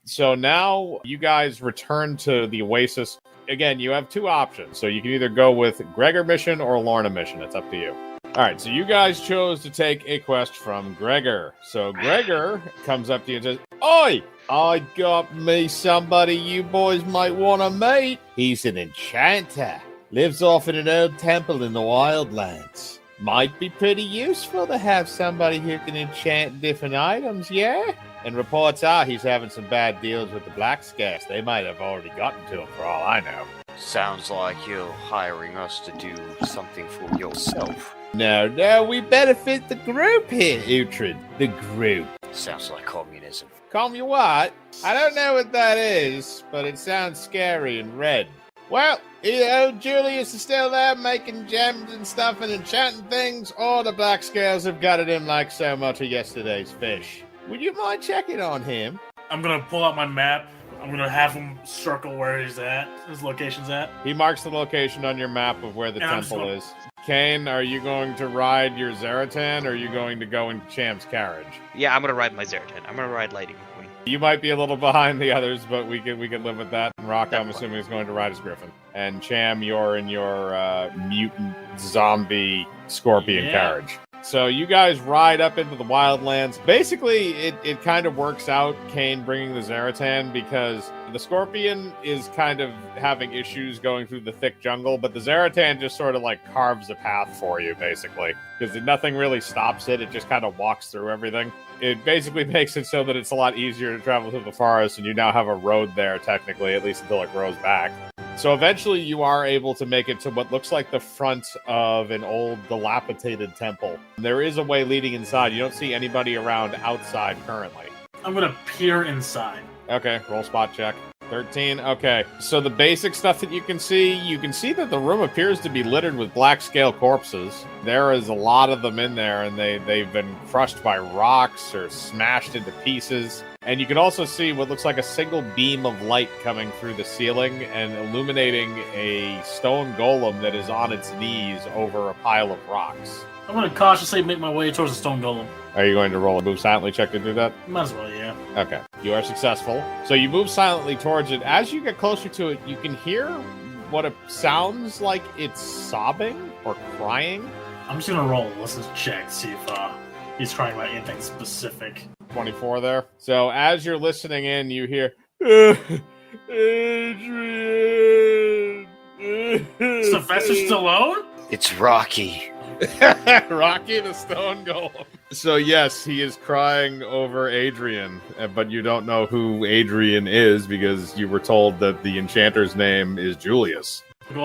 So now you guys return to the Oasis. Again, you have two options. So you can either go with Gregor mission or Lorna mission. It's up to you. All right, so you guys chose to take a quest from Gregor. So Gregor comes up to you and says, "Oi, I got me somebody you boys might want to meet. He's an enchanter. Lives off in an old temple in the Wildlands. Might be pretty useful to have somebody who can enchant different items, yeah? And reports are he's having some bad deals with the Black Scares. They might have already gotten to him for all I know." Sounds like you're hiring us to do something for yourself. No, we benefit the group here, Uhtred. The group. Sounds like communism. Call me what? I don't know what that is, but it sounds scary and red. Well, either Julius is still there making gems and stuff and enchanting things, or the Black Scales have gutted him like so much of yesterday's fish. Would you mind checking on him? I'm gonna pull out my map. I'm gonna have him circle where he's at, his location's at. He marks the location on your map of where the temple is. Kane, are you going to ride your Zaratan, or are you going to go in Cham's carriage? Yeah, I'm gonna ride my Zaratan. I'm gonna ride Lightning McQueen. You might be a little behind the others, but we can live with that. And Rock, I'm assuming, is going to ride his Griffin. And Cham, you're in your mutant zombie scorpion carriage. So you guys ride up into the Wildlands. Basically, it kind of works out, Kane bringing the Zaratan, because the Scorpion is kind of having issues going through the thick jungle, but the Zaratan just sort of like carves a path for you, basically. Because nothing really stops it, it just kind of walks through everything. It basically makes it so that it's a lot easier to travel through the forest, and you now have a road there, technically, at least until it grows back. So eventually you are able to make it to what looks like the front of an old, dilapidated temple. There is a way leading inside. You don't see anybody around outside currently. I'm gonna peer inside. Okay, roll spot check. 13, okay. So the basic stuff that you can see that the room appears to be littered with black scale corpses. There is a lot of them in there, and they've been crushed by rocks or smashed into pieces. And you can also see what looks like a single beam of light coming through the ceiling and illuminating a stone golem that is on its knees over a pile of rocks. I'm gonna cautiously make my way towards the stone golem. Are you going to roll a move silently check to do that? Might as well, yeah. Okay. You are successful. So you move silently towards it. As you get closer to it, you can hear what it sounds like it's sobbing or crying. I'm just gonna roll. Let's just check, see if he's crying about anything specific. 24 there. So as you're listening in, you hear, Adrian! Sylvester Stallone? It's Rocky. Rocky the Stone Golem. So yes, he is crying over Adrian, but you don't know who Adrian is because you were told that the Enchanter's name is Julius.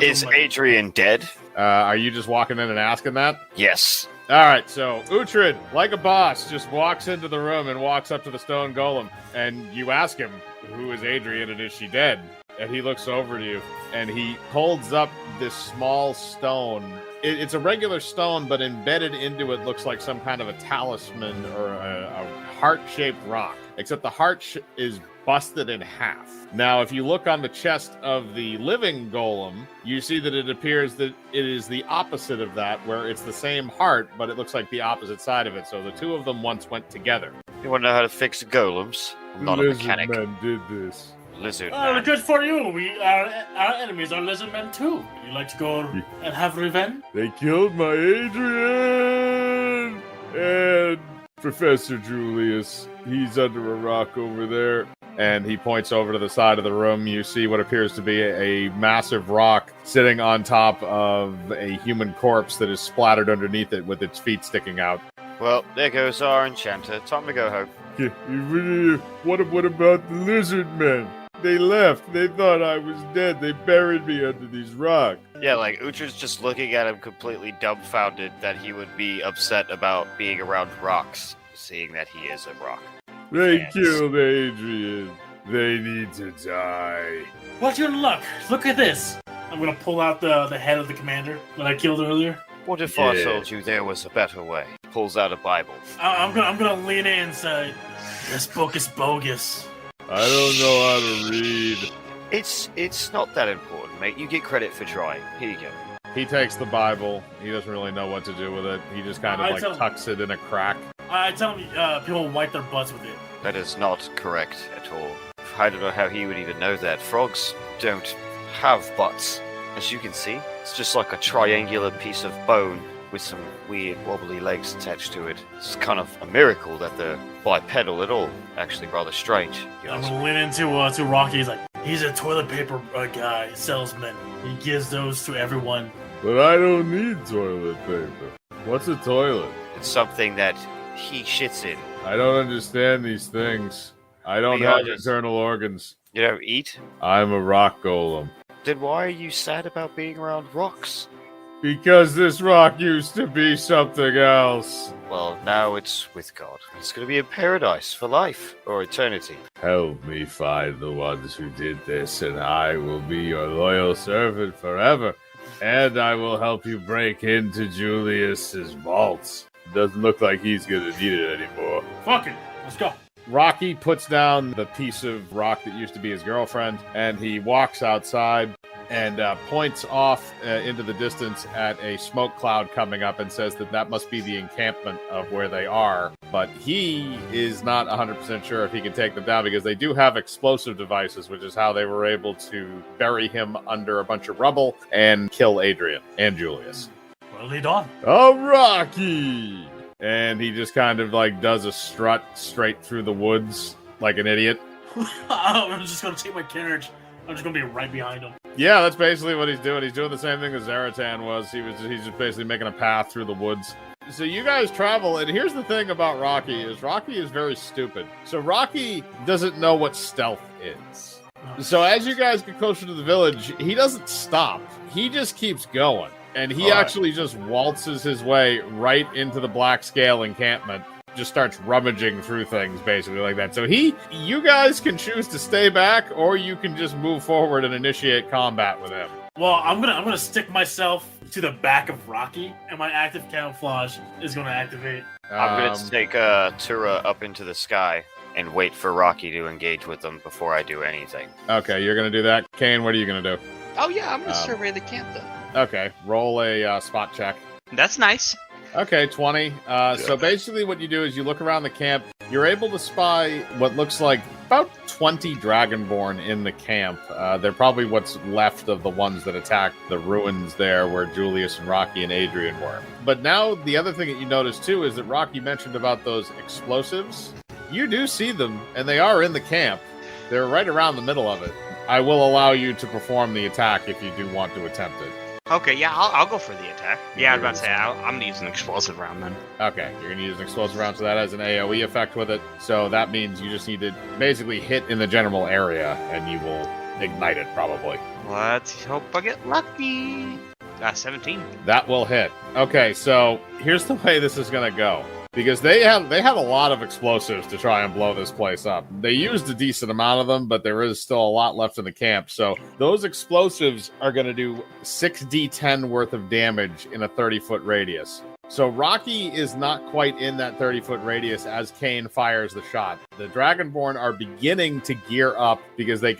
Is Adrian dead? Are you just walking in and asking that? Yes. All right, so Uhtred, like a boss, just walks into the room and walks up to the Stone Golem, and you ask him, who is Adrian and is she dead? And he looks over to you, and he holds up this small stone. It's a regular stone, but embedded into it looks like some kind of a talisman or a heart-shaped rock, except the heart is busted in half. Now, if you look on the chest of the living golem, you see that it appears that it is the opposite of that, where it's the same heart, but it looks like the opposite side of it. So the two of them once went together. You want to know how to fix golems? I'm not a mechanic. Lizard man did this. Lizard Oh, man. good for you. Our enemies are lizard men too. You like to go and have revenge? They killed my Adrian! And Professor Julius, he's under a rock over there. And he points over to the side of the room. You see what appears to be a massive rock sitting on top of a human corpse that is splattered underneath it with its feet sticking out. Well, there goes our Enchanter. Time to go home. What about the lizard men? They left. They thought I was dead. They buried me under these rocks. Yeah, like, Uhtred's just looking at him completely dumbfounded that he would be upset about being around rocks, seeing that he is a rock. They killed Adrian. They need to die. What's your luck? Look at this. I'm gonna pull out the head of the commander that I killed earlier. What if I told you there was a better way? Pulls out a Bible. I'm gonna lean in and say, this book is bogus. I don't know how to read. It's not that important, mate. You get credit for trying. Here you go. He takes the Bible. He doesn't really know what to do with it. He just kind of tucks it in a crack. I tell him people wipe their butts with it. That is not correct at all. I don't know how he would even know that. Frogs don't have butts. As you can see, it's just like a triangular piece of bone with some weird wobbly legs attached to it. It's kind of a miracle that they're bipedal at all. Actually, rather strange. I'm gonna lean into to Rocky. He's like, he's a toilet paper guy, salesman. He gives those to everyone. But I don't need toilet paper. What's a toilet? It's something that he shits in. I don't understand these things. I don't Be have honest. internal organs. You don't eat? I'm a rock golem. Then why are you sad about being around rocks? Because this rock used to be something else. Well, now it's with God. It's going to be a paradise for life or eternity. Help me find the ones who did this, and I will be your loyal servant forever. And I will help you break into Julius's vaults. Doesn't look like he's gonna need it anymore. Fuck it, let's go. Rocky puts down the piece of rock that used to be his girlfriend, and he walks outside and points off into the distance at a smoke cloud coming up and says that must be the encampment of where they are. But he is not 100% sure if he can take them down because they do have explosive devices, which is how they were able to bury him under a bunch of rubble and kill Adrian and Julius. Well, lead on. Oh, Rocky! And he just kind of like does a strut straight through the woods like an idiot. I'm just gonna take my carriage. I'm just gonna be right behind him. Yeah, that's basically what he's doing. He's doing the same thing as Zaratan was. He's just basically making a path through the woods. So you guys travel, and here's the thing about Rocky is very stupid. So Rocky doesn't know what stealth is. So as you guys get closer to the village, he doesn't stop. He just keeps going. And he actually just waltzes his way right into the Black Scale encampment. Just starts rummaging through things, basically, like that. So you guys can choose to stay back, or you can just move forward and initiate combat with him. Well, I'm gonna stick myself to the back of Rocky, and my active camouflage is gonna activate. I'm going to take Tura up into the sky and wait for Rocky to engage with them before I do anything. Okay, you're going to do that. Kane, what are you going to do? Oh yeah, I'm gonna survey the camp then. Okay, roll a spot check. That's nice. Okay, 20. So basically what you do is you look around the camp. You're able to spy what looks like about 20 Dragonborn in the camp. They're probably what's left of the ones that attacked the ruins there where Julius and Rocky and Adrian were. But now the other thing that you notice too is that Rocky mentioned about those explosives. You do see them, and they are in the camp. They're right around the middle of it. I will allow you to perform the attack if you do want to attempt it. Okay, yeah, I'll go for the attack. Yeah, I was about to say, I'm gonna use an explosive round then. Okay, you're going to use an explosive round, so that has an AoE effect with it. So that means you just need to basically hit in the general area, and you will ignite it, probably. Let's hope I get lucky. 17. That will hit. Okay, so here's the way this is going to go. Because they had a lot of explosives to try and blow this place up. They used a decent amount of them, but there is still a lot left in the camp. So those explosives are going to do 6d10 worth of damage in a 30-foot radius. So Rocky is not quite in that 30-foot radius as Kane fires the shot. The Dragonborn are beginning to gear up because they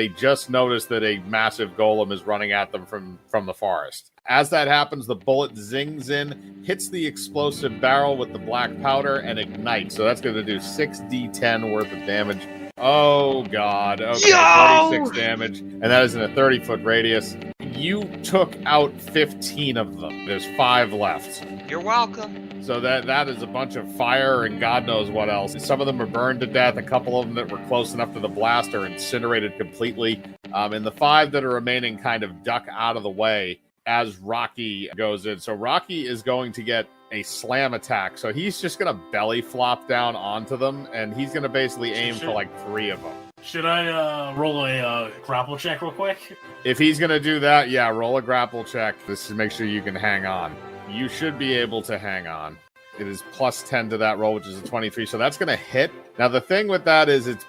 just noticed that a massive golem is running at them from the forest. As that happens, the bullet zings in, hits the explosive barrel with the black powder, and ignites. So that's going to do 6d10 worth of damage. Oh, God. Okay, Yo! 26 damage. And that is in a 30-foot radius. You took out 15 of them. There's 5 left. You're welcome. So that is a bunch of fire and God knows what else. Some of them are burned to death. A couple of them that were close enough to the blast are incinerated completely. And the 5 that are remaining kind of duck out of the way as Rocky goes in. So Rocky is going to get a slam attack. So he's just going to belly flop down onto them, and he's going to basically aim for like 3 of them. Should I roll a grapple check real quick? If he's going to do that, yeah, roll a grapple check. This to make sure you can hang on. You should be able to hang on. It is plus 10 to that roll, which is a 23. So that's going to hit. Now, the thing with that is it's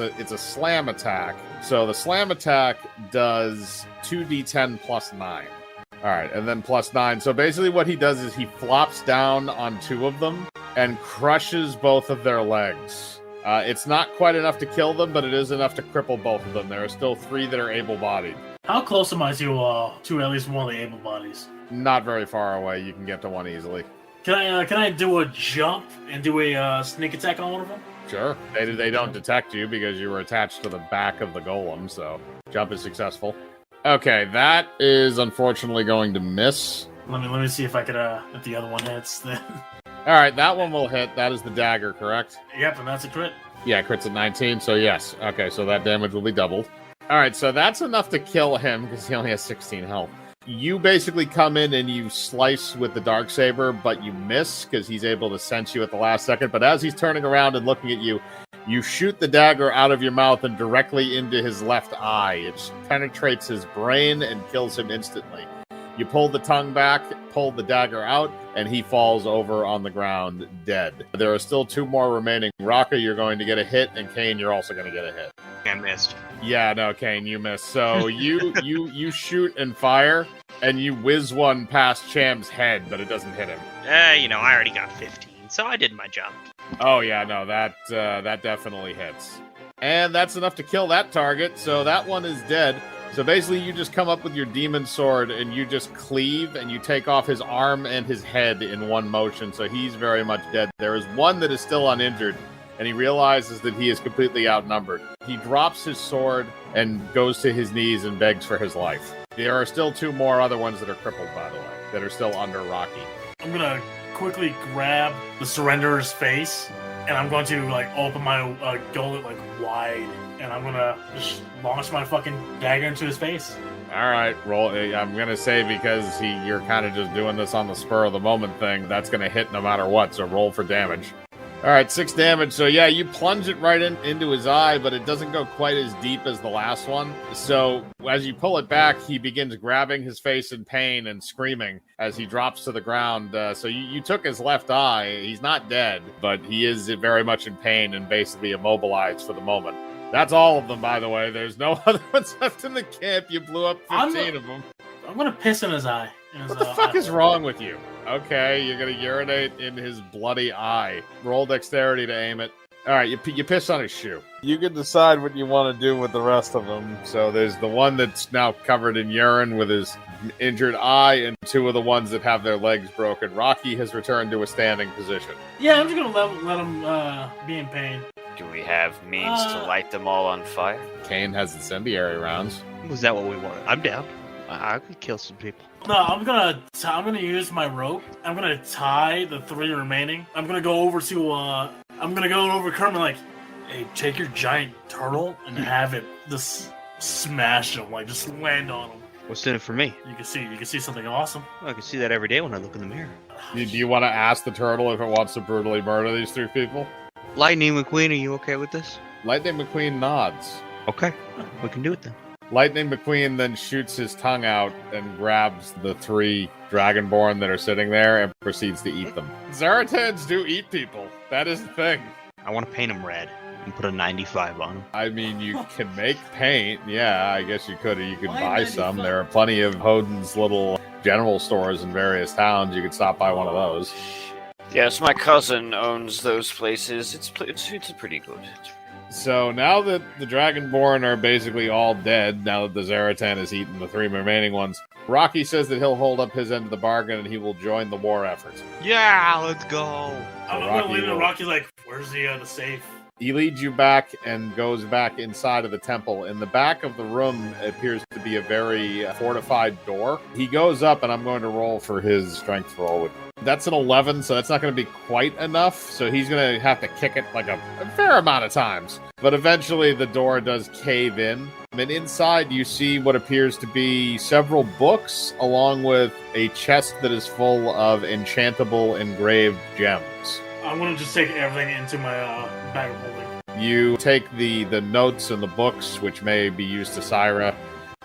a slam attack. So the slam attack does 2d10 plus 9. All right, and then plus 9. So basically what he does is he flops down on 2 of them and crushes both of their legs. It's not quite enough to kill them, but it is enough to cripple both of them. There are still 3 that are able-bodied. How close am I to at least one of the able bodies? Not very far away. You can get to one easily. Can I do a jump and do a sneak attack on one of them? Sure. They don't detect you because you were attached to the back of the golem, so jump is successful. Okay, that is unfortunately going to miss. Let me see if I could if the other one hits then. Alright, that one will hit. That is the dagger, correct? Yep, and that's a crit. Yeah, crit's at 19, so yes. Okay, so that damage will be doubled. Alright, so that's enough to kill him because he only has 16 health. You basically come in and you slice with the Darksaber, but you miss because he's able to sense you at the last second. But as he's turning around and looking at you, you shoot the dagger out of your mouth and directly into his left eye. It penetrates his brain and kills him instantly. You pull the tongue back, pull the dagger out, and he falls over on the ground dead. There are still 2 more remaining. Raka, you're going to get a hit, and Kane, you're also going to get a hit. I missed. Yeah, no, Kane, you missed. So you shoot and fire, and you whiz one past Cham's head, but it doesn't hit him. I already got 15, so I did my job. Oh yeah, no, that definitely hits. And that's enough to kill that target, so that one is dead. So basically you just come up with your demon sword and you just cleave and you take off his arm and his head in one motion, so he's very much dead. There is one that is still uninjured, and he realizes that he is completely outnumbered. He drops his sword and goes to his knees and begs for his life. There are still 2 more other ones that are crippled, by the way, that are still under Rocky. I'm gonna quickly grab the surrenderer's face, and I'm going to open my gullet wide, and I'm gonna just launch my fucking dagger into his face. All right, roll. I'm gonna say because you're kind of just doing this on the spur of the moment thing. That's gonna hit no matter what. So roll for damage. All right, 6 damage. So yeah, you plunge it right into his eye, but it doesn't go quite as deep as the last one. So as you pull it back, he begins grabbing his face in pain and screaming as he drops to the ground. So you took his left eye. He's not dead, but he is very much in pain and basically immobilized for the moment. That's all of them, by the way. There's no other ones left in the camp. You blew up 15 of them. I'm gonna piss in his eye. What the fuck is wrong with you? Okay, you're gonna urinate in his bloody eye. Roll dexterity to aim it. All right, you piss on his shoe. You can decide what you want to do with the rest of them. So there's the one that's now covered in urine with his injured eye, and 2 of the ones that have their legs broken. Rocky has returned to a standing position. Yeah, I'm just gonna let him be in pain. Do we have means to light them all on fire? Kane has incendiary rounds. Was that what we wanted? I'm down. I could kill some people. No, I'm gonna use my rope. I'm gonna tie the 3 remaining. I'm gonna go over to Kermit hey, take your giant turtle and have it just smash him, just land on him. What's in it for me? You can see something awesome. Well, I can see that every day when I look in the mirror. Do you want to ask the turtle if it wants to brutally murder these 3 people? Lightning McQueen, are you okay with this? Lightning McQueen nods. Okay, we can do it then. Lightning McQueen then shoots his tongue out and grabs the 3 Dragonborn that are sitting there and proceeds to eat them. Zaratans do eat people. That is the thing. I want to paint him red and put a 95 on him. I mean, you can make paint. Yeah, I guess you could. Or you could buy some. There are plenty of Hodin's little general stores in various towns. You could stop by one of those. Yes, my cousin owns those places. It's pretty good. So now that the Dragonborn are basically all dead, now that the Zaratan has eaten the 3 remaining ones, Rocky says that he'll hold up his end of the bargain and he will join the war effort. Yeah, let's go. I'm gonna leave it. Rocky's where's the safe? He leads you back and goes back inside of the temple. In the back of the room appears to be a very fortified door. He goes up, and I'm going to roll for his strength roll. That's an 11, so that's not going to be quite enough. So he's going to have to kick it a fair amount of times. But eventually the door does cave in. And inside you see what appears to be several books, along with a chest that is full of enchantable engraved gems. I'm gonna just take everything into my bag of holding. You take the notes and the books, which may be used to Syra,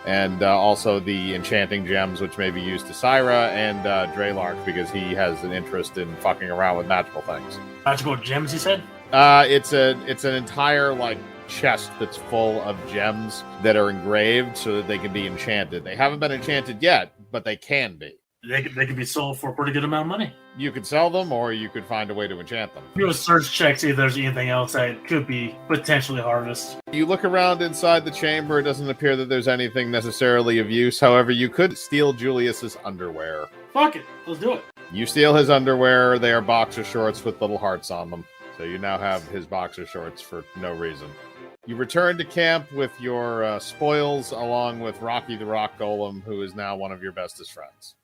and also the enchanting gems, which may be used to Syra, and Draylark, because he has an interest in fucking around with magical things. Magical gems, you said? It's an entire chest that's full of gems that are engraved so that they can be enchanted. They haven't been enchanted yet, but they can be. They could be sold for a pretty good amount of money. You could sell them, or you could find a way to enchant them. Do a search check, see if there's anything else that could be potentially harvested. You look around inside the chamber. It doesn't appear that there's anything necessarily of use. However, you could steal Julius's underwear. Fuck it. Let's do it. You steal his underwear. They are boxer shorts with little hearts on them. So you now have his boxer shorts for no reason. You return to camp with your spoils along with Rocky the Rock Golem, who is now one of your bestest friends.